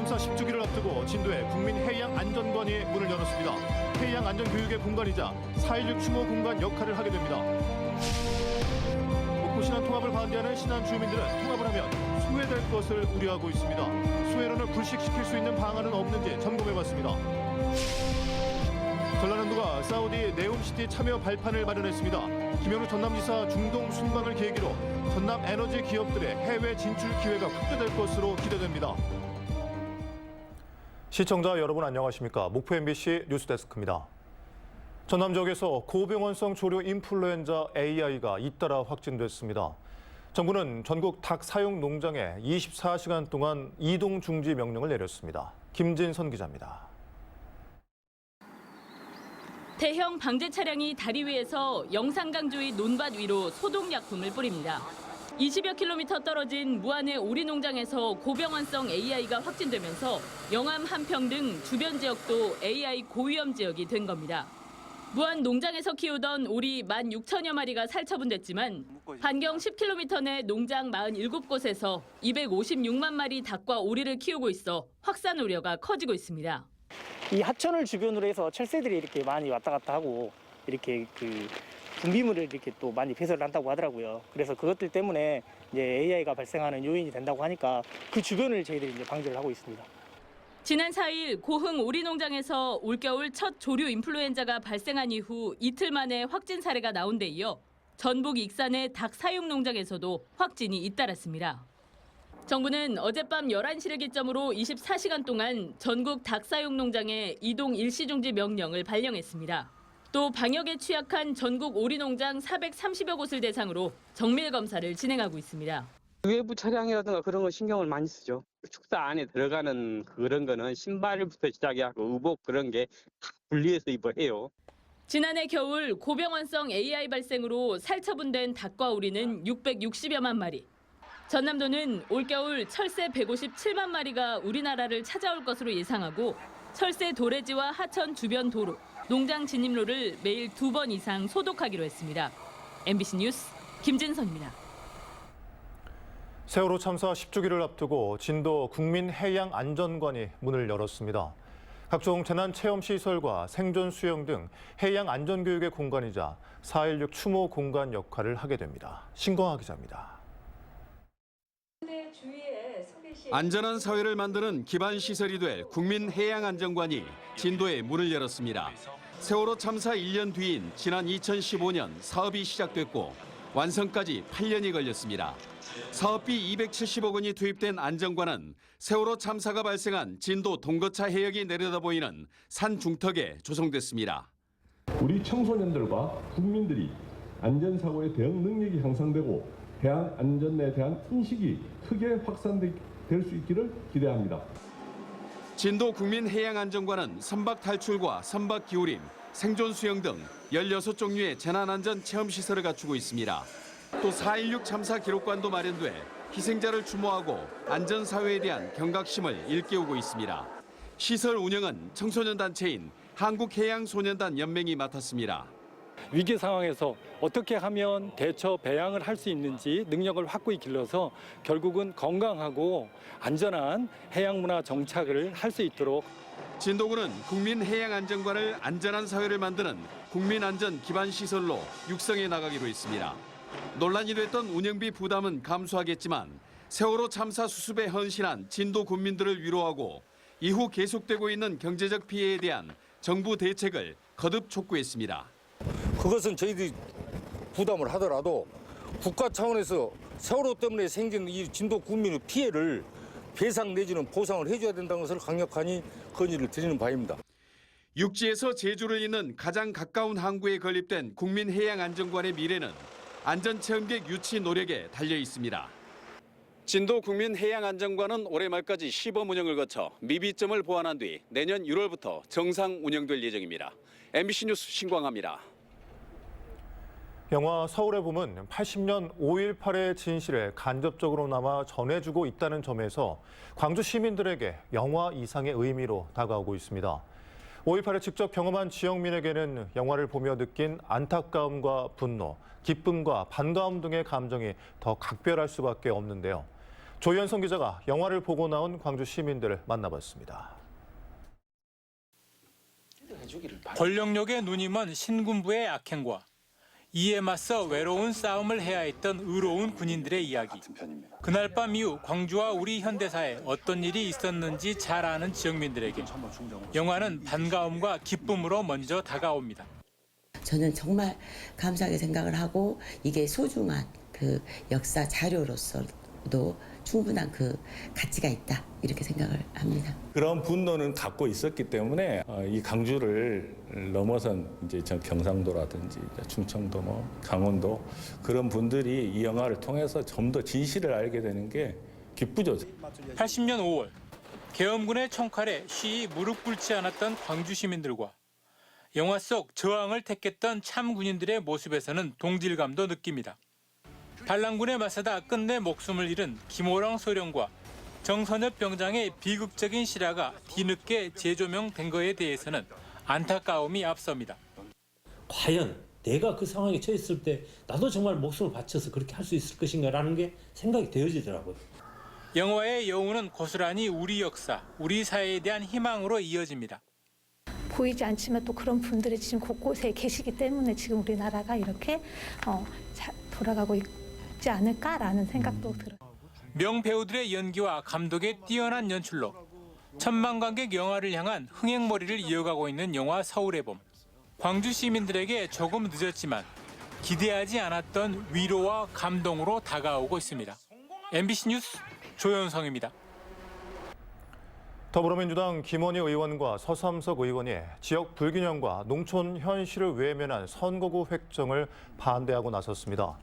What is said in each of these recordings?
참사 10주기를 앞두고 진도에 국민해양안전관이 문을 열었습니다. 해양안전교육의 공간이자 4.16 추모 공간 역할을 하게 됩니다. 목포 신안 통합을 반대하는 신안 주민들은 통합을 하면 소외될 것을 우려하고 있습니다. 소외론을 불식시킬 수 있는 방안은 없는지 점검해봤습니다. 전라남도가 사우디 네옴시티 참여 발판을 마련했습니다. 김현우 전남지사 중동 순방을 계기로 전남 에너지 기업들의 해외 진출 기회가 확대될 것으로 기대됩니다. 시청자 여러분 안녕하십니까? 목포 MBC 뉴스데스크입니다. 전남 지역에서 고병원성 조류 인플루엔자 AI가 잇따라 확진됐습니다. 정부는 전국 닭 사육 농장에 24시간 동안 이동 중지 명령을 내렸습니다. 김진선 기자입니다. 대형 방제 차량이 다리 위에서 영산강조의 논밭 위로 소독약품을 뿌립니다. 20여 킬로미터 떨어진 무안의 오리 농장에서 고병원성 AI가 확진되면서 영암, 한평 등 주변 지역도 AI 고위험 지역이 된 겁니다. 무안 농장에서 키우던 오리 16,000여 마리가 살처분됐지만 반경 10km 내 농장 47곳에서 256만 마리 닭과 오리를 키우고 있어 확산 우려가 커지고 있습니다. 이 하천을 주변으로 해서 철새들이 이렇게 많이 왔다 갔다 하고 이렇게 분비물을 이렇게 또 많이 배설을 한다고 하더라고요. 그래서 그것들 때문에 이제 AI가 발생하는 요인이 된다고 하니까 그 주변을 저희들이 이제 방제를 하고 있습니다. 지난 4일 고흥 오리 농장에서 올겨울 첫 조류 인플루엔자가 발생한 이후 이틀 만에 확진 사례가 나온 데 이어 전북 익산의 닭 사육 농장에서도 확진이 잇따랐습니다. 정부는 어젯밤 11시를 기점으로 24시간 동안 전국 닭 사육 농장에 이동 일시중지 명령을 발령했습니다. 또 방역에 취약한 전국 오리 농장 430여 곳을 대상으로 정밀 검사를 진행하고 있습니다. 외부 차량이라든가 그런 거 신경을 많이 쓰죠. 축사 안에 들어가는 그런 거는 신발부터 시작해서 의복 그런 게 다 분리해서 입어해요. 지난해 겨울 고병원성 AI 발생으로 살처분된 닭과 오리는 660여만 마리. 전남도는 올겨울 철새 157만 마리가 우리나라를 찾아올 것으로 예상하고 철새 도래지와 하천 주변 도로, 농장 진입로를 매일 2번 이상 소독하기로 했습니다. MBC 뉴스 김진선입니다. 세월호 참사 10주기를 앞두고 진도 국민해양안전관이 문을 열었습니다. 각종 재난체험시설과 생존 수영 등 해양안전교육의 공간이자 4.16 추모 공간 역할을 하게 됩니다. 신광하 기자입니다. 안전한 사회를 만드는 기반 시설이 될 국민해양안전관이 진도에 문을 열었습니다. 세월호 참사 1년 뒤인 지난 2015년 사업이 시작됐고 완성까지 8년이 걸렸습니다. 사업비 270억 원이 투입된 안전관은 세월호 참사가 발생한 진도 동거차 해역이 내려다보이는 산 중턱에 조성됐습니다. 우리 청소년들과 국민들이 안전사고에 대응 능력이 향상되고 해양 안전에 대한 인식이 크게 확산될 수 있기를 기대합니다. 진도 국민해양안전관은 선박 탈출과 선박 기울임, 생존 수영 등 16종류의 재난안전 체험시설을 갖추고 있습니다. 또 4.16 참사 기록관도 마련돼 희생자를 추모하고 안전사회에 대한 경각심을 일깨우고 있습니다. 시설 운영은 청소년 단체인 한국해양소년단 연맹이 맡았습니다. 위기 상황에서 어떻게 하면 대처 배양을 할 수 있는지 능력을 확고히 길러서 결국은 건강하고 안전한 해양문화 정착을 할 수 있도록 진도구는 국민해양안전관을 안전한 사회를 만드는 국민안전 기반 시설로 육성해 나가기로 했습니다. 논란이 됐던 운영비 부담은 감수하겠지만 세월호 참사 수습에 헌신한 진도 군민들을 위로하고 이후 계속되고 있는 경제적 피해에 대한 정부 대책을 거듭 촉구했습니다. 그것은 저희들이 부담을 하더라도 국가 차원에서 세월호 때문에 생긴 이 진도 국민의 피해를 배상 내지는 보상을 해줘야 된다는 것을 강력하니 건의를 드리는 바입니다. 육지에서 제주를 잇는 가장 가까운 항구에 건립된 국민해양안전관의 미래는 안전체험객 유치 노력에 달려 있습니다. 진도 국민해양안전관은 올해 말까지 시범 운영을 거쳐 미비점을 보완한 뒤 내년 1월부터 정상 운영될 예정입니다. MBC 뉴스 신광하입니다. 영화 서울의 봄은 80년 5.18의 진실을 간접적으로 남아 전해주고 있다는 점에서 광주 시민들에게 영화 이상의 의미로 다가오고 있습니다. 5.18을 직접 경험한 지역민에게는 영화를 보며 느낀 안타까움과 분노, 기쁨과 반가움 등의 감정이 더 각별할 수밖에 없는데요. 조현성 기자가 영화를 보고 나온 광주 시민들을 만나봤습니다. 권력욕에 눈이 먼 신군부의 악행과 이에 맞서 외로운 싸움을 해야 했던 의로운 군인들의 이야기. 그날 밤 이후 광주와 우리 현대사에 어떤 일이 있었는지 잘 아는 지역민들에게 영화는 반가움과 기쁨으로 먼저 다가옵니다. 저는 정말 감사하게 생각을 하고 이게 소중한 그 역사 자료로서도 충분한 그 가치가 있다 이렇게 생각을 합니다. 그런 분노는 갖고 있었기 때문에 이 광주를 넘어선 이제 경상도라든지 충청도, 강원도 그런 분들이 이 영화를 통해서 좀 더 진실을 알게 되는 게 기쁘죠. 80년 5월 계엄군의 총칼에 쉬이 무릎 꿇지 않았던 광주 시민들과 영화 속 저항을 택했던 참 군인들의 모습에서는 동질감도 느낍니다. 반란군에 맞서다 끝내 목숨을 잃은 김호랑 소령과 정선엽 병장의 비극적인 실화가 뒤늦게 재조명된 것에 대해서는 안타까움이 앞섭니다. 과연 내가 그 상황에 처했을 때 나도 정말 목숨을 바쳐서 그렇게 할 수 있을 것인가라는 게 생각이 되어지더라고요. 영화의 여운은 고스란히 우리 역사, 우리 사회에 대한 희망으로 이어집니다. 보이지 않지만 또 그런 분들이 지금 곳곳에 계시기 때문에 지금 우리나라가 이렇게 돌아가고 있지 않을까라는 생각도 들어요. 명배우들의 연기와 감독의 뛰어난 연출로 천만 관객 영화를 향한 흥행머리를 이어가고 있는 영화 서울의 봄. 광주 시민들에게 조금 늦었지만 기대하지 않았던 위로와 감동으로 다가오고 있습니다. MBC 뉴스 조현성입니다. 더불어민주당 김원희 의원과 서삼석 의원이 지역 불균형과 농촌 현실을 외면한 선거구 획정을 반대하고 나섰습니다.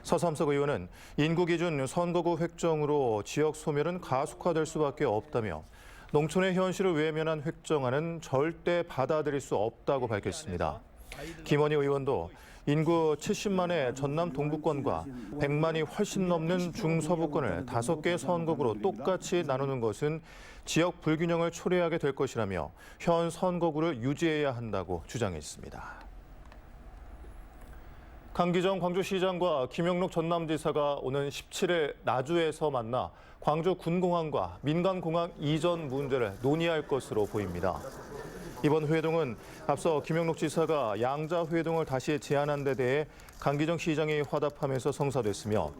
서삼석 의원은 인구 기준 선거구 획정으로 지역 소멸은 가속화될 수밖에 없다며 농촌의 현실을 외면한 획정안은 절대 받아들일 수 없다고 밝혔습니다. 김원희 의원도 인구 70만의 전남 동부권과 100만이 훨씬 넘는 중서부권을 5개 선거구로 똑같이 나누는 것은 지역 불균형을 초래하게 될 것이라며 현 선거구를 유지해야 한다고 주장했습니다. 강기정 광주시장과 김영록 전남지사가 오는 17일 나주에서 만나 광주 군공항과 민간공항 이전 문제를 논의할 것으로 보입니다. 이번 회동은 앞서 김영록 지사가 양자 회동을 다시 제안한 데 대해 강기정 시장이 화답하면서 성사됐으며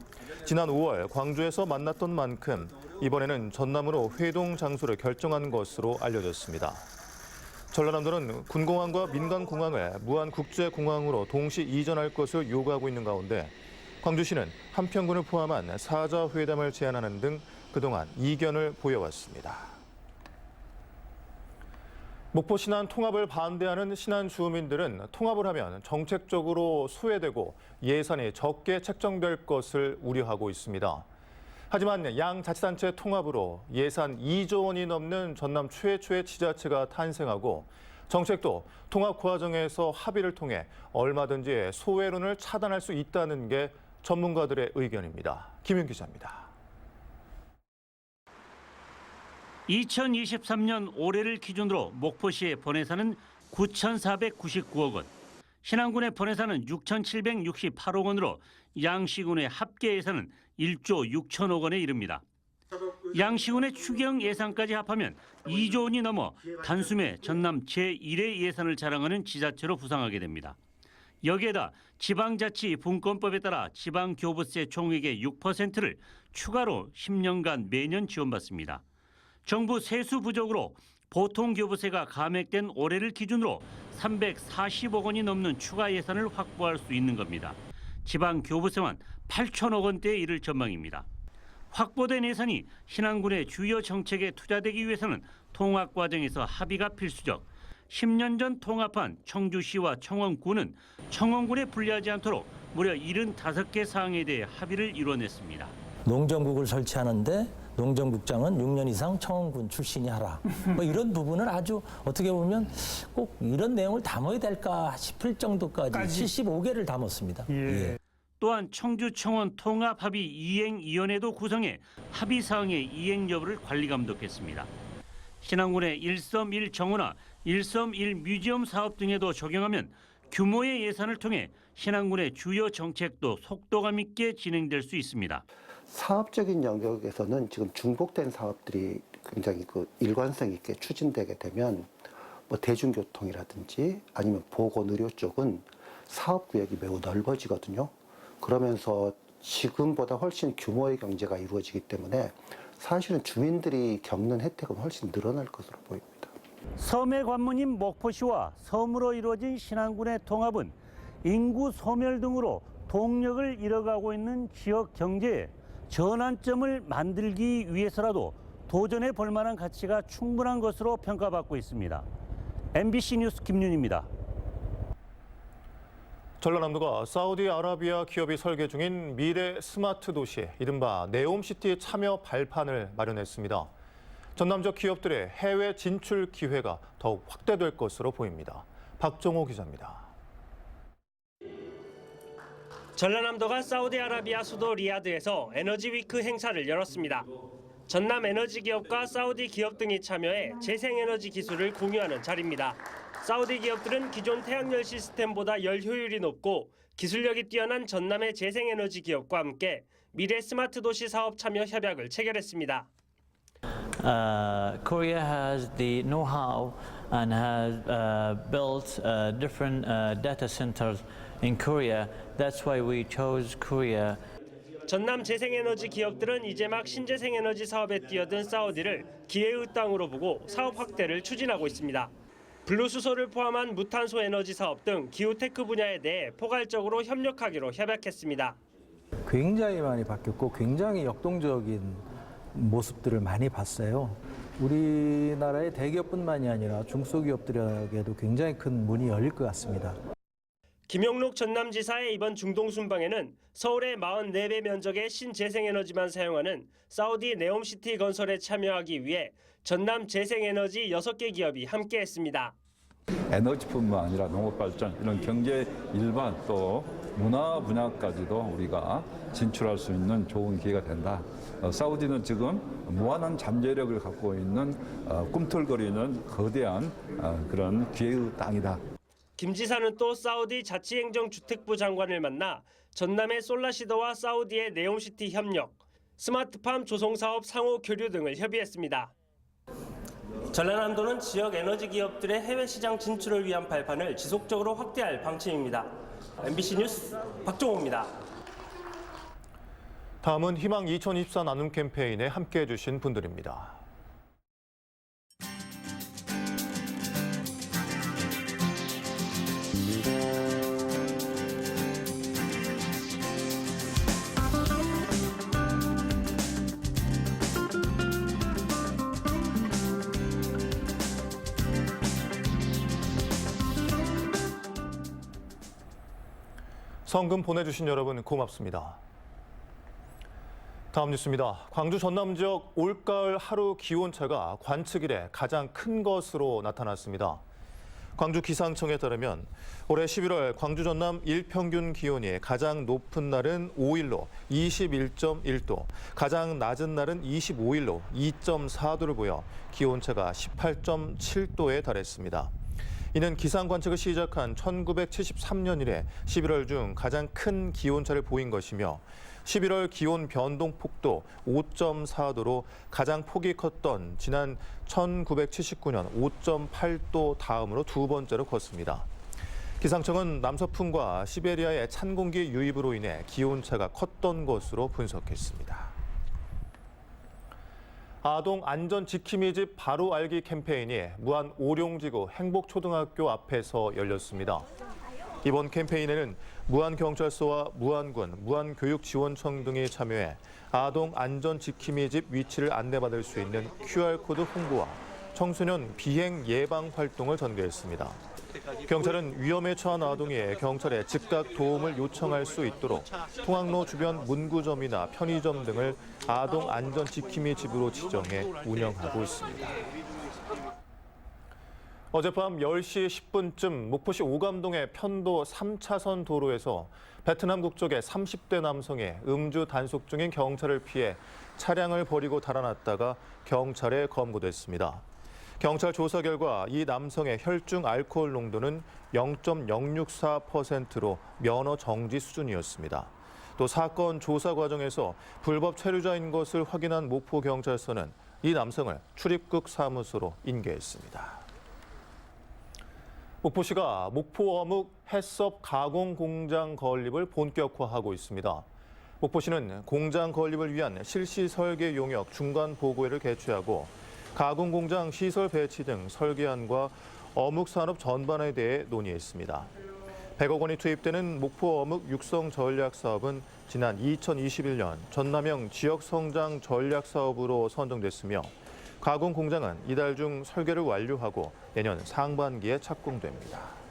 지난 5월 광주에서 만났던 만큼 이번에는 전남으로 회동 장소를 결정한 것으로 알려졌습니다. 전라남도는 군공항과 민간공항을 무안국제공항으로 동시 이전할 것을 요구하고 있는 가운데 광주시는 한평군을 포함한 사자회담을 제안하는 등 그동안 이견을 보여왔습니다. 목포 신안 통합을 반대하는 신안 주민들은 통합을 하면 정책적으로 소외되고 예산이 적게 책정될 것을 우려하고 있습니다. 하지만 양자치단체 통합으로 예산 2조 원이 넘는 전남 최초의 지자체가 탄생하고 정책도 통합 과정에서 합의를 통해 얼마든지 소외론을 차단할 수 있다는 게 전문가들의 의견입니다. 김윤 기자입니다. 2023년 올해를 기준으로 목포시의 번외사는 9,499억 원, 신안군의 번외사는 6,768억 원으로 양시군의 합계 예산은 1조 6천억 원에 이릅니다. 양시군의 추경 예산까지 합하면 2조 원이 넘어 단숨에 전남 제1의 예산을 자랑하는 지자체로 부상하게 됩니다. 여기에다 지방자치 분권법에 따라 지방교부세 총액의 6%를 추가로 10년간 매년 지원받습니다. 정부 세수 부족으로 보통교부세가 감액된 올해를 기준으로 340억 원이 넘는 추가 예산을 확보할 수 있는 겁니다. 지방교부세만 8천억 원대에 이를 전망입니다. 확보된 예산이 신안군의 주요 정책에 투자되기 위해서는 통합 과정에서 합의가 필수적. 10년 전 통합한 청주시와 청원군은 청원군에 불리하지 않도록 무려 75개 사항에 대해 합의를 이뤄냈습니다. 농정국을 설치하는데 농정국장은 6년 이상 청원군 출신이 하라. 뭐 이런 부분은 아주 어떻게 보면 꼭 이런 내용을 담아야 될까 싶을 정도까지 75개를 담았습니다. 예. 또한 청주 청원 통합합의 이행위원회도 구성해 합의 사항의 이행 여부를 관리 감독했습니다. 신안군의 1섬1 정원화, 1섬1 뮤지엄 사업 등에도 적용하면 규모의 예산을 통해 신안군의 주요 정책도 속도감 있게 진행될 수 있습니다. 사업적인 영역에서는 지금 중복된 사업들이 굉장히 일관성 있게 추진되게 되면 뭐 대중교통이라든지 아니면 보건의료 쪽은 사업 구역이 매우 넓어지거든요. 그러면서 지금보다 훨씬 규모의 경제가 이루어지기 때문에 사실은 주민들이 겪는 혜택은 훨씬 늘어날 것으로 보입니다. 섬의 관문인 목포시와 섬으로 이루어진 신안군의 통합은 인구 소멸 등으로 동력을 잃어가고 있는 지역 경제에 전환점을 만들기 위해서라도 도전해 볼 만한 가치가 충분한 것으로 평가받고 있습니다. MBC 뉴스 김윤입니다. 전라남도가 사우디아라비아 기업이 설계 중인 미래 스마트 도시, 이른바 네옴시티 참여 발판을 마련했습니다. 전남 지역 기업들의 해외 진출 기회가 더욱 확대될 것으로 보입니다. 박정호 기자입니다. 전라남도가 사우디아라비아 수도 리야드에서 에너지위크 행사를 열었습니다. 전남 에너지 기업과 사우디 기업 등이 참여해 재생에너지 기술을 공유하는 자리입니다. 사우디 기업들은 기존 태양열 시스템보다 열 효율이 높고 기술력이 뛰어난 전남의 재생에너지 기업과 함께 미래 스마트 도시 사업 참여 협약을 체결했습니다. Korea has the know-how and has built different data centers in Korea. That's why we chose Korea. 전남 재생에너지 기업들은 이제 막 신재생에너지 사업에 뛰어든 사우디를 기회의 땅으로 보고 사업 확대를 추진하고 있습니다. 블루수소를 포함한 무탄소 에너지 사업 등 기후테크 분야에 대해 포괄적으로 협력하기로 협약했습니다. 굉장히 많이 바뀌었고 굉장히 역동적인 모습들을 많이 봤어요. 우리나라의 대기업뿐만이 아니라 중소기업들에게도 굉장히 큰 문이 열릴 것 같습니다. 김영록 전남지사의 이번 중동 순방에는 서울의 44배 면적의 신재생에너지만 사용하는 사우디 네옴시티 건설에 참여하기 위해 전남 재생에너지 6개 기업이 함께했습니다. 에너지뿐만 아니라 농업발전, 이런 경제 일반 또 문화 분야까지도 우리가 진출할 수 있는 좋은 기회가 된다. 사우디는 지금 무한한 잠재력을 갖고 있는 꿈틀거리는 거대한 그런 기회의 땅이다. 김 지사는 또 사우디 자치행정주택부 장관을 만나 전남의 솔라시더와 사우디의 네옴시티 협력, 스마트팜 조성사업 상호 교류 등을 협의했습니다. 전라남도는 지역 에너지 기업들의 해외 시장 진출을 위한 발판을 지속적으로 확대할 방침입니다. MBC 뉴스 박종호입니다. 다음은 희망 2024 나눔 캠페인에 함께해 주신 분들입니다. 성금 보내주신 여러분 고맙습니다. 다음 뉴스입니다. 광주 전남 지역 올가을 하루 기온차가 관측 이래 가장 큰 것으로 나타났습니다. 광주 기상청에 따르면 올해 11월 광주 전남 일평균 기온이 가장 높은 날은 5일로 21.1도, 가장 낮은 날은 25일로 2.4도를 보여 기온차가 18.7도에 달했습니다. 이는 기상 관측을 시작한 1973년 이래 11월 중 가장 큰 기온차를 보인 것이며 11월 기온 변동폭도 5.4도로 가장 폭이 컸던 지난 1979년 5.8도 다음으로 두 번째로 컸습니다. 기상청은 남서풍과 시베리아의 찬 공기 유입으로 인해 기온차가 컸던 것으로 분석했습니다. 아동 안전 지킴이 집 바로 알기 캠페인이 무안 오룡지구 행복초등학교 앞에서 열렸습니다. 이번 캠페인에는 무안경찰서와 무안군, 무안교육지원청 등이 참여해 아동 안전 지킴이 집 위치를 안내받을 수 있는 QR코드 홍보와 청소년 비행 예방 활동을 전개했습니다. 경찰은 위험에 처한 아동이 경찰에 즉각 도움을 요청할 수 있도록 통학로 주변 문구점이나 편의점 등을 아동 안전 지킴이 집으로 지정해 운영하고 있습니다. 어젯밤 10시 10분쯤 목포시 오감동의 편도 3차선 도로에서 베트남 국적의 30대 남성이 음주 단속 중인 경찰을 피해 차량을 버리고 달아났다가 경찰에 검거됐습니다. 경찰 조사 결과 이 남성의 혈중 알코올 농도는 0.064%로 면허 정지 수준이었습니다. 또 사건 조사 과정에서 불법 체류자인 것을 확인한 목포경찰서는 이 남성을 출입국 사무소로 인계했습니다. 목포시가 목포 어묵 해썹 가공 공장 건립을 본격화하고 있습니다. 목포시는 공장 건립을 위한 실시 설계 용역 중간 보고회를 개최하고 가공 공장 시설 배치 등 설계안과 어묵 산업 전반에 대해 논의했습니다. 100억 원이 투입되는 목포 어묵 육성 전략 사업은 지난 2021년 전남형 지역 성장 전략 사업으로 선정됐으며 가공 공장은 이달 중 설계를 완료하고 내년 상반기에 착공됩니다.